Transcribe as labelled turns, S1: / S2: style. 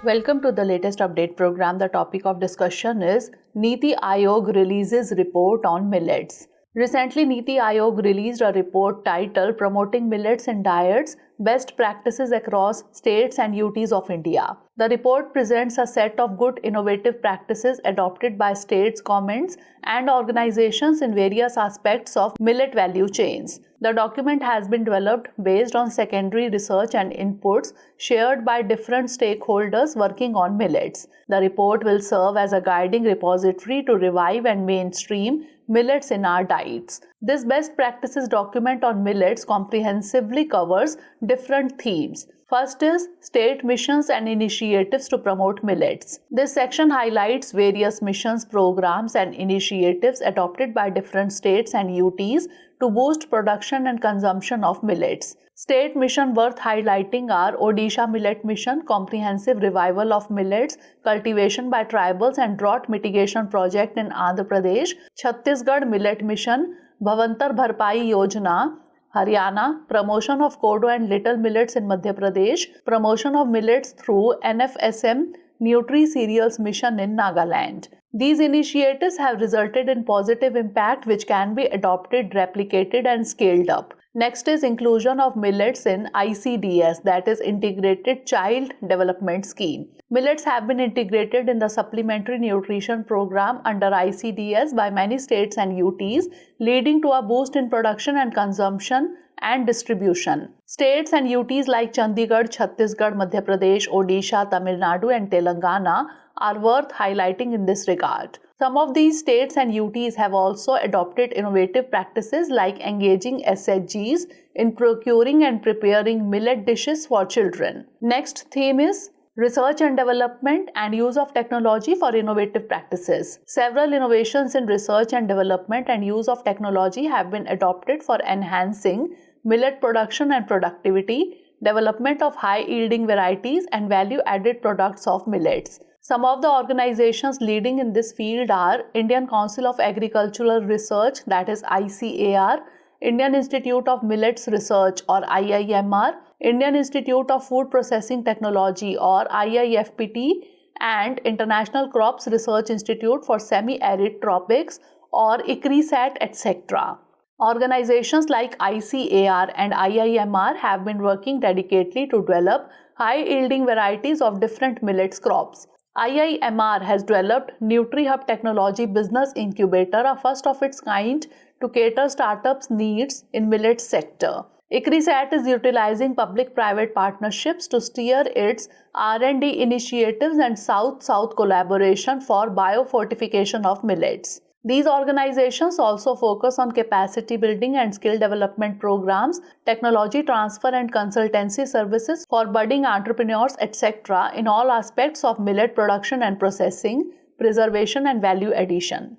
S1: Welcome to the latest update program. The topic of discussion is Niti Aayog releases report on millets. Recently, Niti Aayog released a report titled Promoting Millets in Diets: Best Practices Across States and UTs of India. The report presents a set of good innovative practices adopted by states, governments, and organizations in various aspects of millet value chains. The document has been developed based on secondary research and inputs shared by different stakeholders working on millets. The report will serve as a guiding repository to revive and mainstream millets in our diets. This best practices document on millets comprehensively covers different themes. First is state missions and initiatives to promote millets. This section highlights various missions, programs, and initiatives adopted by different states and UTs to boost production and consumption of millets. State mission worth highlighting are Odisha Millet Mission, comprehensive revival of millets, cultivation by tribals and drought mitigation project in Andhra Pradesh, Chhattisgarh Millet Mission, Bhavantar Bharpai Yojana, Haryana, promotion of Kodo and little millets in Madhya Pradesh, promotion of millets through NFSM Nutri Cereals Mission in Nagaland. These initiatives have resulted in positive impact which can be adopted, replicated and scaled up. Next is inclusion of millets in ICDS, that is Integrated Child Development Scheme. Millets have been integrated in the Supplementary Nutrition Program under ICDS by many states and UTs, leading to a boost in production and consumption and distribution. States and UTs like Chandigarh, Chhattisgarh, Madhya Pradesh, Odisha, Tamil Nadu and Telangana are worth highlighting in this regard. Some of these states and UTs have also adopted innovative practices like engaging SHGs in procuring and preparing millet dishes for children. Next theme is research and development and use of technology for innovative practices. Several innovations in research and development and use of technology have been adopted for enhancing millet production and productivity, development of high-yielding varieties and value-added products of millets. Some of the organizations leading in this field are Indian Council of Agricultural Research, that is ICAR, Indian Institute of Millets Research or IIMR, Indian Institute of Food Processing Technology or IIFPT, and International Crops Research Institute for Semi-Arid Tropics or ICRISAT, etc. Organizations like ICAR and IIMR have been working dedicatedly to develop high-yielding varieties of different millets crops. IIMR has developed NutriHub Technology Business Incubator, a first of its kind to cater startups' needs in millet sector. ICRISAT is utilizing public-private partnerships to steer its R&D initiatives and South-South collaboration for biofortification of millets. These organizations also focus on capacity building and skill development programs, technology transfer and consultancy services for budding entrepreneurs, etc. in all aspects of millet production and processing, preservation and value addition.